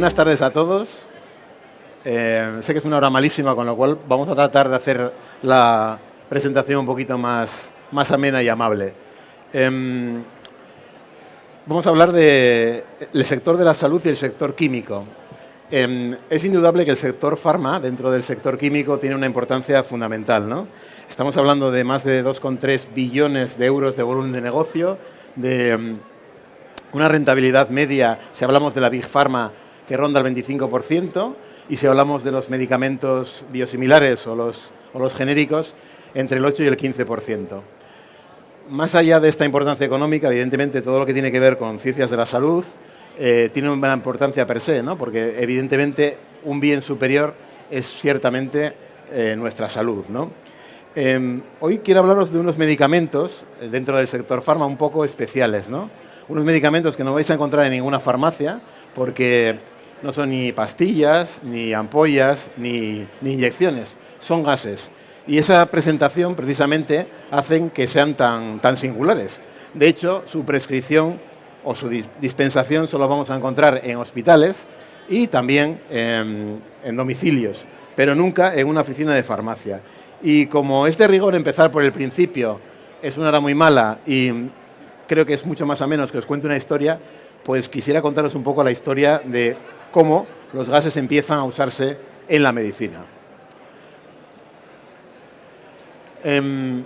Buenas tardes a todos. Sé que es una hora malísima, con lo cual vamos a tratar de hacer la presentación un poquito más amena y amable. Vamos a hablar del sector de la salud y el sector químico. Es indudable que el sector farma, dentro del sector químico, tiene una importancia fundamental, ¿no? Estamos hablando de más de 2,3 billones de euros de volumen de negocio, de una rentabilidad media, si hablamos de la Big Pharma, que ronda el 25%, y si hablamos de los medicamentos biosimilares o los genéricos, entre el 8 y el 15%. Más allá de esta importancia económica, evidentemente todo lo que tiene que ver con ciencias de la salud tiene una importancia per se, ¿no? Porque evidentemente un bien superior es ciertamente nuestra salud, ¿no? Hoy quiero hablaros de unos medicamentos dentro del sector farma un poco especiales, ¿no? Unos medicamentos que no vais a encontrar en ninguna farmacia porque no son ni pastillas, ni ampollas, ni inyecciones, son gases. Y esa presentación precisamente hacen que sean tan singulares. De hecho, su prescripción o su dispensación solo vamos a encontrar en hospitales y también en domicilios, pero nunca en una oficina de farmacia. Y como es de rigor empezar por el principio, es una hora muy mala y creo que es mucho más o menos que os cuente una historia, pues quisiera contaros un poco la historia de cómo los gases empiezan a usarse en la medicina. El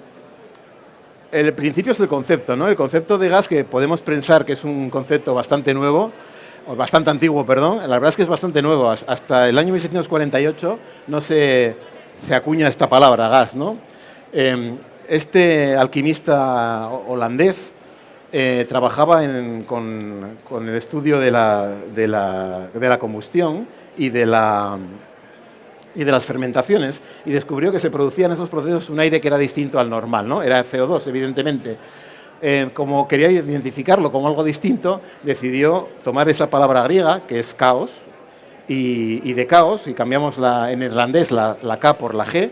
principio es el concepto, ¿no? El concepto de gas, que podemos pensar que es un concepto bastante nuevo, o bastante antiguo, perdón. La verdad es que es bastante nuevo. Hasta el año 1648 no se acuña esta palabra, gas, ¿no? Este alquimista holandés trabajaba con el estudio de la combustión y de las fermentaciones, y descubrió que se producía en esos procesos un aire que era distinto al normal, ¿no? Era CO2, evidentemente. Como quería identificarlo como algo distinto, decidió tomar esa palabra griega, que es caos, y de caos, y cambiamos en irlandés la K por la G,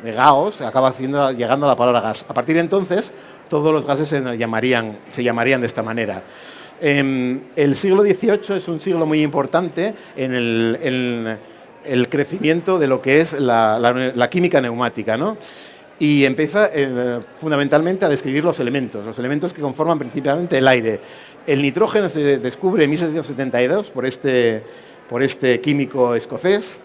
de gaos, acaba llegando a la palabra gas. A partir de entonces, todos los gases se llamarían de esta manera. El siglo XVIII es un siglo muy importante en el crecimiento de lo que es la química neumática, ¿no? Y empieza fundamentalmente a describir los elementos que conforman principalmente el aire. El nitrógeno se descubre en 1772 por este químico escocés,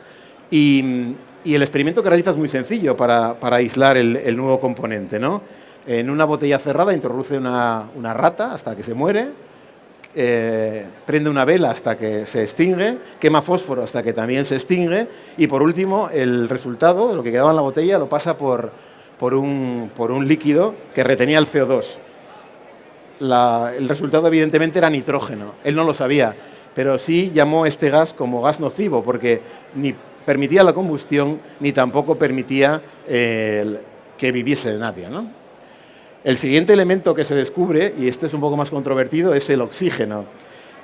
y el experimento que realiza es muy sencillo para aislar el nuevo componente, ¿no? En una botella cerrada introduce una rata hasta que se muere, prende una vela hasta que se extingue, quema fósforo hasta que también se extingue, y por último el resultado de lo que quedaba en la botella lo pasa por un líquido que retenía el CO2. El resultado evidentemente era nitrógeno. Él no lo sabía, pero sí llamó este gas como gas nocivo, porque ni permitía la combustión ni tampoco permitía que viviese nadie, ¿no? El siguiente elemento que se descubre, y este es un poco más controvertido, es el oxígeno.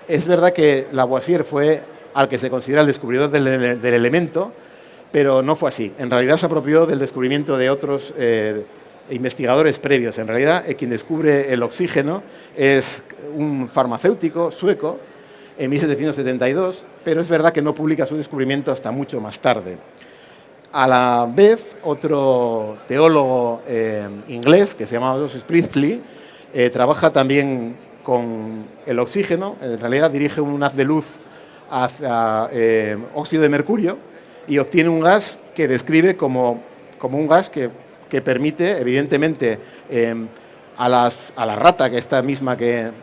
Es verdad que Lavoisier fue al que se considera el descubridor del elemento, pero no fue así. En realidad se apropió del descubrimiento de otros investigadores previos. En realidad, quien descubre el oxígeno es un farmacéutico sueco en 1772, pero es verdad que no publica su descubrimiento hasta mucho más tarde. A la vez, otro teólogo inglés, que se llama Joseph Priestley, trabaja también con el oxígeno. En realidad dirige un haz de luz hacia óxido de mercurio y obtiene un gas que describe como un gas que permite, evidentemente, a la rata, que esta misma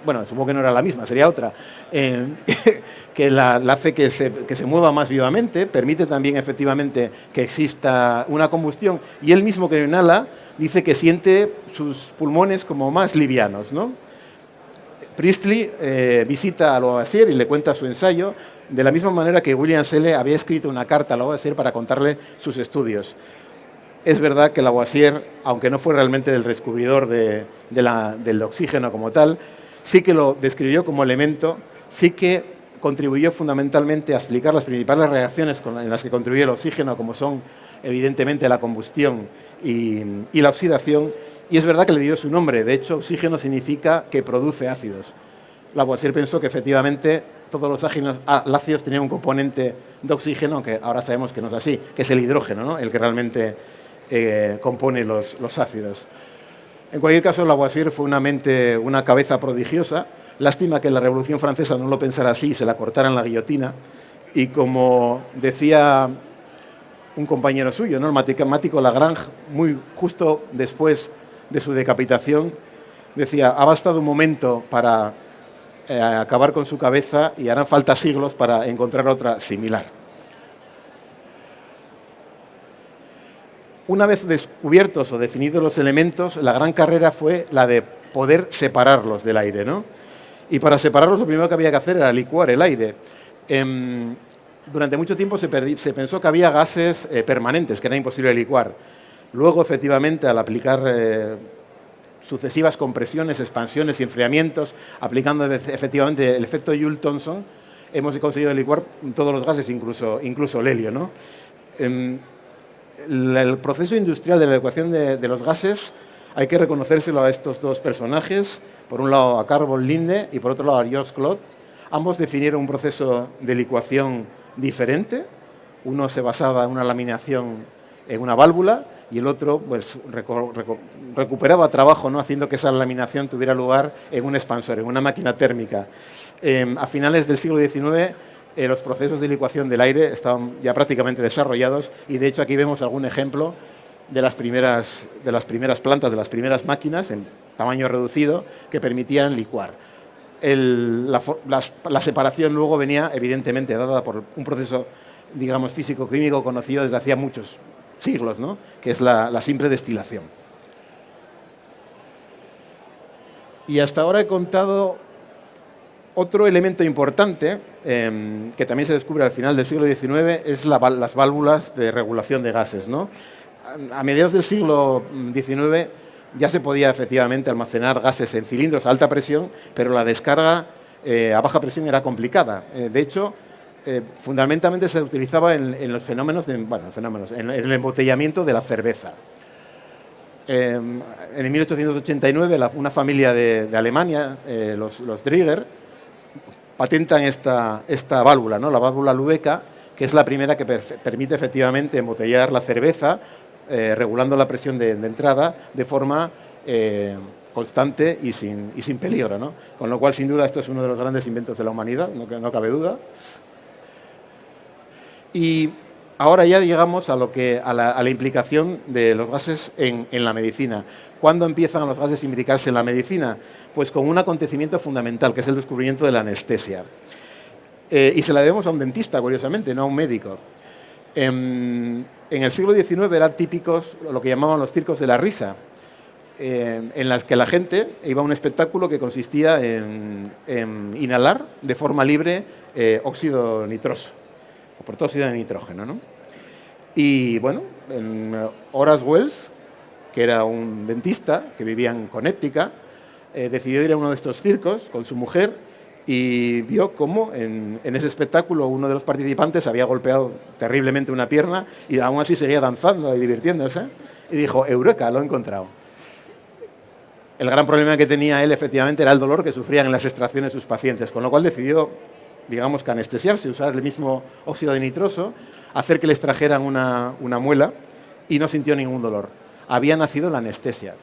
bueno, supongo que no era la misma, sería otra, que la hace que se mueva más vivamente, permite también efectivamente que exista una combustión, y él mismo que lo inhala dice que siente sus pulmones como más livianos, ¿no? Priestley visita a Lavoisier y le cuenta su ensayo, de la misma manera que William Selle había escrito una carta a Lavoisier para contarle sus estudios. Es verdad que Lavoisier, aunque no fue realmente el descubridor del oxígeno como tal, sí que lo describió como elemento, sí que contribuyó fundamentalmente a explicar las principales reacciones en las que contribuye el oxígeno, como son evidentemente la combustión y la oxidación, y es verdad que le dio su nombre. De hecho, oxígeno significa que produce ácidos. Lavoisier pensó que efectivamente todos los ácidos tenían un componente de oxígeno, que ahora sabemos que no es así, que es el hidrógeno, ¿no? El que realmente compone los ácidos. En cualquier caso, Lavoisier fue una cabeza prodigiosa. Lástima que la Revolución Francesa no lo pensara así y se la cortara en la guillotina. Y como decía un compañero suyo, ¿no?, el matemático Lagrange, muy justo después de su decapitación, decía: ha bastado un momento para acabar con su cabeza y harán falta siglos para encontrar otra similar. Una vez descubiertos o definidos los elementos, la gran carrera fue la de poder separarlos del aire, ¿no? Y para separarlos lo primero que había que hacer era licuar el aire. Durante mucho tiempo se pensó que había gases permanentes, que era imposible licuar. Luego, efectivamente, al aplicar sucesivas compresiones, expansiones y enfriamientos, aplicando efectivamente el efecto Joule-Thomson, hemos conseguido licuar todos los gases, incluso el helio, ¿no? El proceso industrial de la ecuación de los gases hay que reconocérselo a estos dos personajes, por un lado a Carl von Linde y por otro lado a Georges Claude. Ambos definieron un proceso de licuación diferente. Uno se basaba en una laminación en una válvula y el otro pues, recuperaba trabajo, ¿no?, haciendo que esa laminación tuviera lugar en un expansor, en una máquina térmica. A finales del siglo XIX los procesos de licuación del aire estaban ya prácticamente desarrollados y de hecho aquí vemos algún ejemplo de las primeras plantas, de las primeras máquinas en tamaño reducido que permitían licuar. La separación luego venía evidentemente dada por un proceso, digamos, físico-químico conocido desde hacía muchos siglos, ¿no?, que es la simple destilación. Y hasta ahora he contado otro elemento importante que también se descubre al final del siglo XIX, es las válvulas de regulación de gases, ¿no? A mediados del siglo XIX ya se podía efectivamente almacenar gases en cilindros a alta presión, pero la descarga a baja presión era complicada. De hecho, fundamentalmente se utilizaba en los fenómenos, en el embotellamiento de la cerveza. En 1889 una familia de Alemania, los Drieger, patentan esta válvula, ¿no?, la válvula Lübecker, que es la primera que permite efectivamente embotellar la cerveza, regulando la presión de entrada de forma constante y sin peligro, ¿no? Con lo cual, sin duda, esto es uno de los grandes inventos de la humanidad, no cabe duda. Y ahora ya llegamos a la implicación de los gases en la medicina. ¿Cuándo empiezan los gases a implicarse en la medicina? Pues con un acontecimiento fundamental, que es el descubrimiento de la anestesia. Y se la debemos a un dentista, curiosamente, no a un médico. En el siglo XIX eran típicos lo que llamaban los circos de la risa, en las que la gente iba a un espectáculo que consistía en inhalar de forma libre óxido nitroso, o protóxido de nitrógeno, ¿no? Y bueno, Horace Wells, que era un dentista que vivía en Connecticut, decidió ir a uno de estos circos con su mujer y vio cómo en ese espectáculo uno de los participantes había golpeado terriblemente una pierna y aún así seguía danzando y divirtiéndose. Y dijo: ¡Eureka! Lo he encontrado. El gran problema que tenía él, efectivamente, era el dolor que sufrían en las extracciones sus pacientes, con lo cual decidió, digamos, que anestesiarse, usar el mismo óxido de nitroso, hacer que le extrajeran una muela y no sintió ningún dolor. Había nacido la anestesia.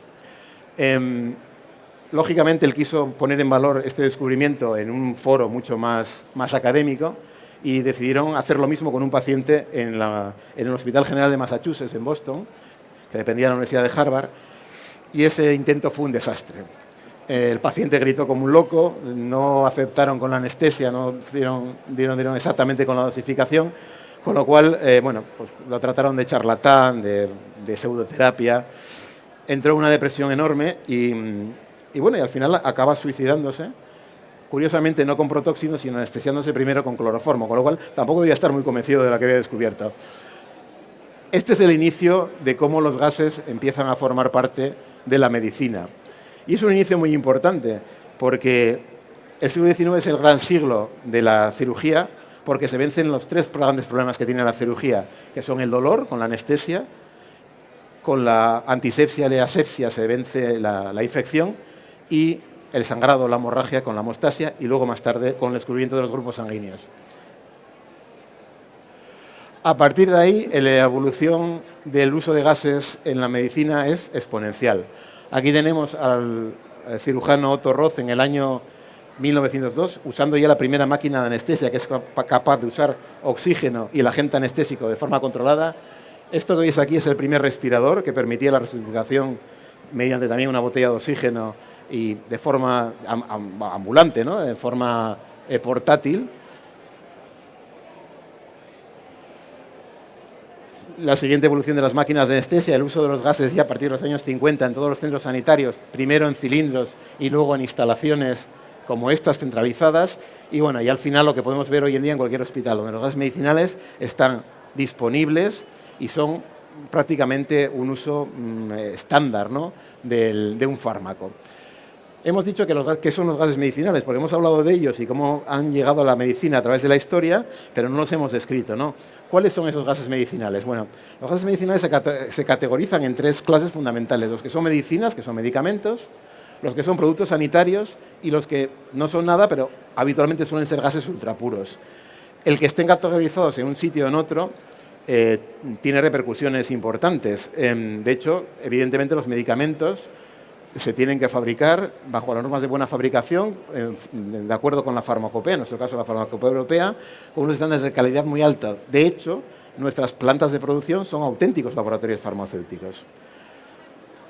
Lógicamente, él quiso poner en valor este descubrimiento en un foro mucho más académico y decidieron hacer lo mismo con un paciente en el Hospital General de Massachusetts, en Boston, que dependía de la Universidad de Harvard, y ese intento fue un desastre. El paciente gritó como un loco, no aceptaron con la anestesia, no dieron exactamente con la dosificación, con lo cual, pues lo trataron de charlatán, de pseudoterapia. Entró en una depresión enorme y al final acaba suicidándose. Curiosamente, no con protóxido, sino anestesiándose primero con cloroformo, con lo cual tampoco debía estar muy convencido de lo que había descubierto. Este es el inicio de cómo los gases empiezan a formar parte de la medicina. Y es un inicio muy importante, porque el siglo XIX es el gran siglo de la cirugía, porque se vencen los tres grandes problemas que tiene la cirugía, que son el dolor, con la anestesia, con la antisepsia y la asepsia se vence la infección, y el sangrado, la hemorragia con la hemostasia y luego más tarde con el descubrimiento de los grupos sanguíneos. A partir de ahí, la evolución del uso de gases en la medicina es exponencial. Aquí tenemos al cirujano Otto Roth en el año 1902, usando ya la primera máquina de anestesia que es capaz de usar oxígeno y el agente anestésico de forma controlada. Esto que veis aquí es el primer respirador que permitía la resucitación mediante también una botella de oxígeno y de forma ambulante, ¿no? De forma portátil. La siguiente evolución de las máquinas de anestesia, el uso de los gases ya a partir de los años 50 en todos los centros sanitarios, primero en cilindros y luego en instalaciones como estas centralizadas. Y bueno, y al final lo que podemos ver hoy en día en cualquier hospital, donde los gases medicinales están disponibles y son prácticamente un uso estándar, ¿no?, de un fármaco. Hemos dicho que son los gases medicinales, porque hemos hablado de ellos y cómo han llegado a la medicina a través de la historia, pero no los hemos descrito, ¿no? ¿Cuáles son esos gases medicinales? Bueno, los gases medicinales se categorizan en tres clases fundamentales: los que son medicinas, que son medicamentos; los que son productos sanitarios; y los que no son nada, pero habitualmente suelen ser gases ultrapuros. El que estén categorizados en un sitio o en otro tiene repercusiones importantes. De hecho, evidentemente los medicamentos se tienen que fabricar bajo las normas de buena fabricación, de acuerdo con la farmacopea, en nuestro caso la farmacopea europea, con unos estándares de calidad muy altos. De hecho, nuestras plantas de producción son auténticos laboratorios farmacéuticos.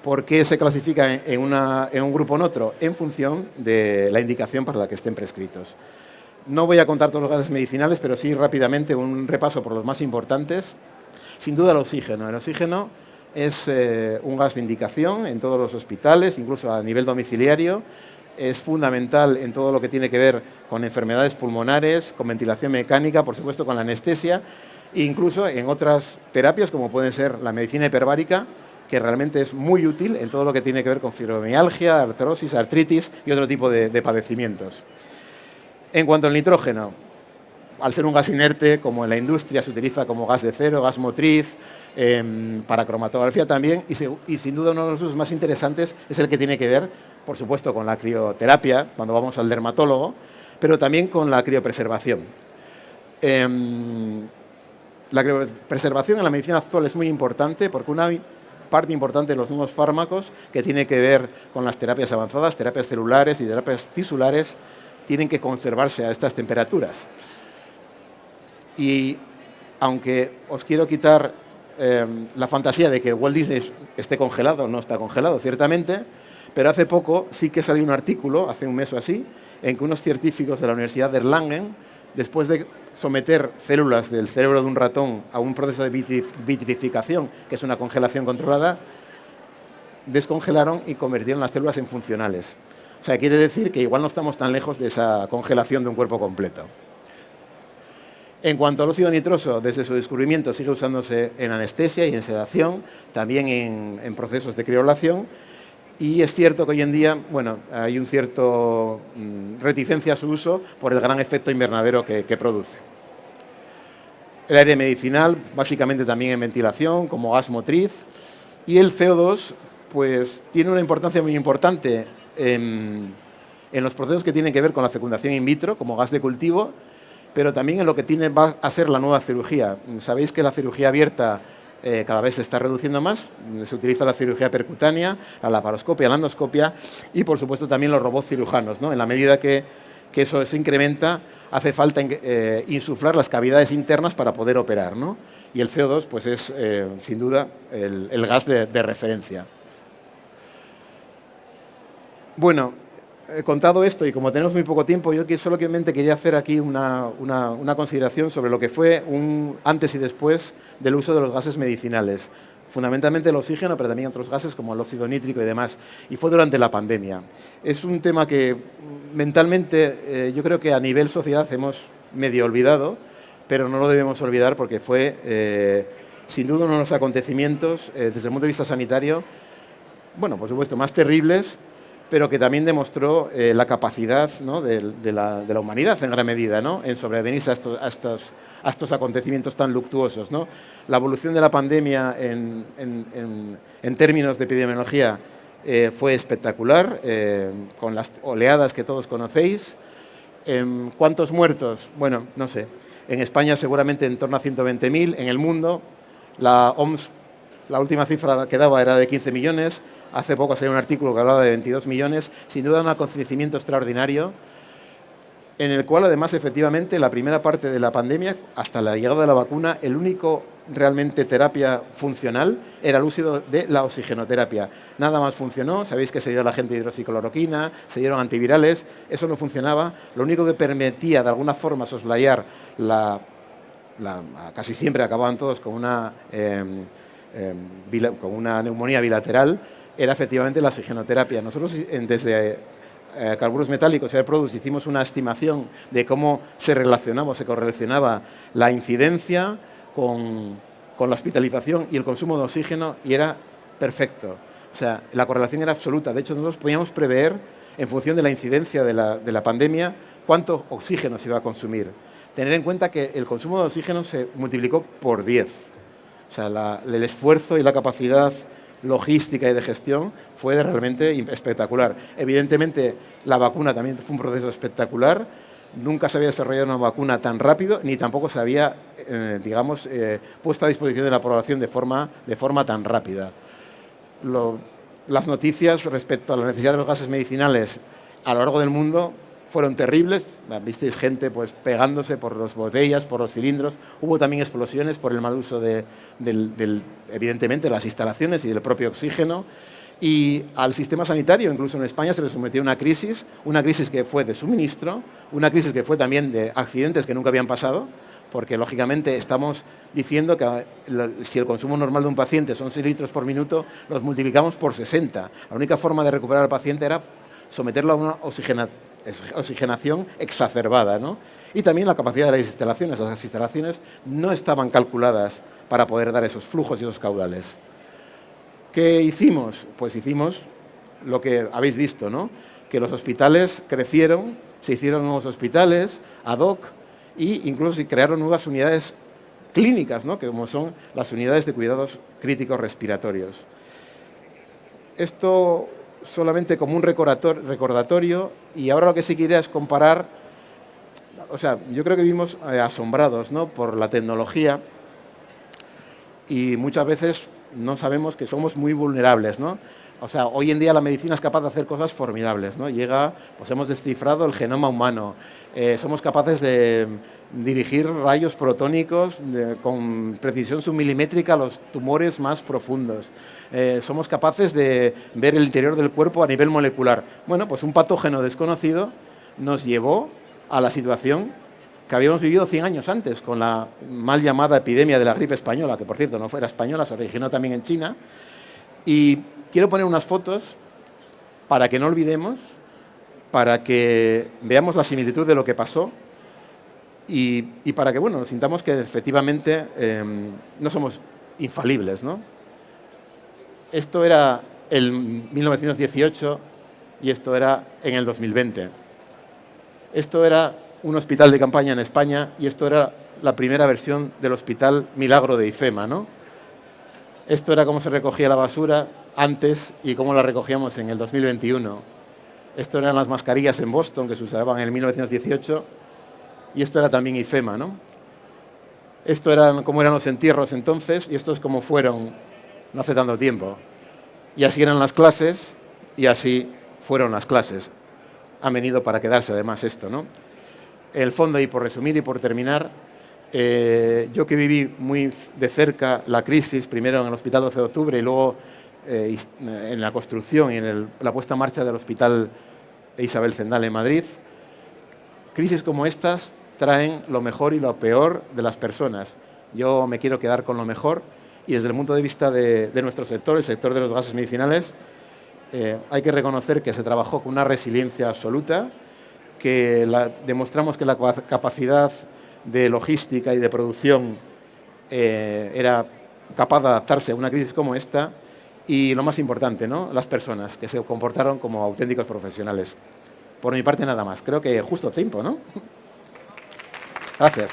¿Por qué se clasifica en un grupo o en otro? En función de la indicación para la que estén prescritos. No voy a contar todos los gases medicinales, pero sí rápidamente un repaso por los más importantes. Sin duda el oxígeno. El oxígeno es un gas de indicación en todos los hospitales, incluso a nivel domiciliario. Es fundamental en todo lo que tiene que ver con enfermedades pulmonares, con ventilación mecánica, por supuesto con la anestesia, e incluso en otras terapias como pueden ser la medicina hiperbárica, que realmente es muy útil en todo lo que tiene que ver con fibromialgia, artrosis, artritis y otro tipo de padecimientos. En cuanto al nitrógeno, al ser un gas inerte, como en la industria se utiliza como gas de cero, gas motriz, para cromatografía también, y sin duda uno de los usos más interesantes es el que tiene que ver, por supuesto, con la crioterapia, cuando vamos al dermatólogo, pero también con la criopreservación. La criopreservación en la medicina actual es muy importante porque una parte importante de los nuevos fármacos que tiene que ver con las terapias avanzadas, terapias celulares y terapias tisulares, tienen que conservarse a estas temperaturas. Y aunque os quiero quitar la fantasía de que Walt Disney esté congelado, no está congelado, ciertamente, pero hace poco sí que salió un artículo, hace un mes o así, en que unos científicos de la Universidad de Erlangen, después de someter células del cerebro de un ratón a un proceso de vitrificación, que es una congelación controlada, descongelaron y convirtieron las células en funcionales. O sea, quiere decir que igual no estamos tan lejos de esa congelación de un cuerpo completo. En cuanto al óxido nitroso, desde su descubrimiento sigue usándose en anestesia y en sedación, también en procesos de criolación, y es cierto que hoy en día, bueno, hay un cierto reticencia a su uso por el gran efecto invernadero que produce. El aire medicinal, básicamente también en ventilación, como gas motriz, y el CO2, pues tiene una importancia muy importante en los procesos que tienen que ver con la fecundación in vitro, como gas de cultivo, pero también en lo que va a ser la nueva cirugía. Sabéis que la cirugía abierta cada vez se está reduciendo más. Se utiliza la cirugía percutánea, la laparoscopia, la endoscopia y, por supuesto, también los robots cirujanos, ¿no? En la medida que eso se incrementa, hace falta insuflar las cavidades internas para poder operar, ¿no? Y el CO2 pues es, sin duda, el gas de referencia. Bueno, contado esto, y como tenemos muy poco tiempo, yo solamente quería hacer aquí una consideración sobre lo que fue un antes y después del uso de los gases medicinales. Fundamentalmente el oxígeno, pero también otros gases como el óxido nítrico y demás. Y fue durante la pandemia. Es un tema que mentalmente yo creo que a nivel sociedad hemos medio olvidado, pero no lo debemos olvidar porque fue sin duda uno de los acontecimientos desde el punto de vista sanitario, bueno, por supuesto, más terribles, pero que también demostró la capacidad, ¿no?, de la humanidad en gran medida, ¿no?, en sobrevenirse a estos acontecimientos tan luctuosos, ¿no? La evolución de la pandemia en términos de epidemiología fue espectacular, con las oleadas que todos conocéis. ¿Cuántos muertos? Bueno, no sé. En España seguramente en torno a 120.000. En el mundo, la OMS, la última cifra que daba era de 15 millones. Hace poco salió un artículo que hablaba de 22 millones. Sin duda un acontecimiento extraordinario, en el cual además efectivamente la primera parte de la pandemia, hasta la llegada de la vacuna, el único realmente terapia funcional era el uso de la oxigenoterapia. Nada más funcionó, sabéis que se dio la gente hidroxicloroquina, se dieron antivirales, eso no funcionaba. Lo único que permitía de alguna forma soslayar casi siempre acababan todos con una neumonía bilateral, era efectivamente la oxigenoterapia. Nosotros desde Carburos Metálicos y Air Products hicimos una estimación de cómo se relacionaba o se correlacionaba la incidencia con la hospitalización y el consumo de oxígeno, y era perfecto. O sea, la correlación era absoluta. De hecho, nosotros podíamos prever, en función de la incidencia de la pandemia, cuánto oxígeno se iba a consumir. Tener en cuenta que el consumo de oxígeno se multiplicó por 10. O sea, el esfuerzo y la capacidad logística y de gestión fue realmente espectacular. Evidentemente, la vacuna también fue un proceso espectacular. Nunca se había desarrollado una vacuna tan rápido, ni tampoco se había, puesto a disposición de la población de forma tan rápida. Las noticias respecto a la necesidad de los gases medicinales a lo largo del mundo fueron terribles. Visteis gente pues pegándose por las botellas, por los cilindros. Hubo también explosiones por el mal uso evidentemente, de las instalaciones y del propio oxígeno. Y al sistema sanitario, incluso en España, se le sometió a una crisis que fue de suministro, una crisis que fue también de accidentes que nunca habían pasado, porque lógicamente estamos diciendo que si el consumo normal de un paciente son 6 litros por minuto, los multiplicamos por 60. La única forma de recuperar al paciente era someterlo a una oxigenación exacerbada, ¿no? Y también la capacidad de las instalaciones. Las instalaciones no estaban calculadas para poder dar esos flujos y esos caudales. ¿Qué hicimos? Pues hicimos lo que habéis visto, ¿no? Que los hospitales crecieron, se hicieron nuevos hospitales ad hoc e incluso se crearon nuevas unidades clínicas, ¿no? Que como son las unidades de cuidados críticos respiratorios. Esto solamente como un recordatorio, y ahora lo que sí quería es comparar. O sea, yo creo que vivimos asombrados, ¿no?, por la tecnología, y muchas veces no sabemos que somos muy vulnerables, ¿no? O sea, hoy en día la medicina es capaz de hacer cosas formidables, ¿no? Pues hemos descifrado el genoma humano, somos capaces de dirigir rayos protónicos con precisión submilimétrica a los tumores más profundos. Somos capaces de ver el interior del cuerpo a nivel molecular. Bueno, pues un patógeno desconocido nos llevó a la situación que habíamos vivido 100 años antes, con la mal llamada epidemia de la gripe española, que por cierto no fuera española, se originó también en China. Y quiero poner unas fotos para que no olvidemos, para que veamos la similitud de lo que pasó y para que, bueno, sintamos que efectivamente no somos infalibles, ¿no? Esto era en 1918 y esto era en el 2020. Esto era un hospital de campaña en España y esto era la primera versión del Hospital Milagro de IFEMA, ¿no? Esto era cómo se recogía la basura antes y cómo la recogíamos en el 2021. Esto eran las mascarillas en Boston que se usaban en el 1918 y esto era también IFEMA, ¿no? Esto eran cómo eran los entierros entonces y esto es cómo fueron no hace tanto tiempo. Y así eran las clases y así fueron las clases. Han venido para quedarse además esto, ¿no? El fondo, y por resumir y por terminar, yo que viví muy de cerca la crisis, primero en el Hospital 12 de Octubre y luego en la construcción y en la puesta en marcha del Hospital Isabel Zendal en Madrid, crisis como estas traen lo mejor y lo peor de las personas. Yo me quiero quedar con lo mejor y desde el punto de vista de nuestro sector, el sector de los gases medicinales, hay que reconocer que se trabajó con una resiliencia absoluta, que demostramos que la capacidad de logística y de producción era capaz de adaptarse a una crisis como esta y, lo más importante, ¿no?, las personas que se comportaron como auténticos profesionales. Por mi parte, nada más. Creo que justo tiempo, ¿no? Gracias.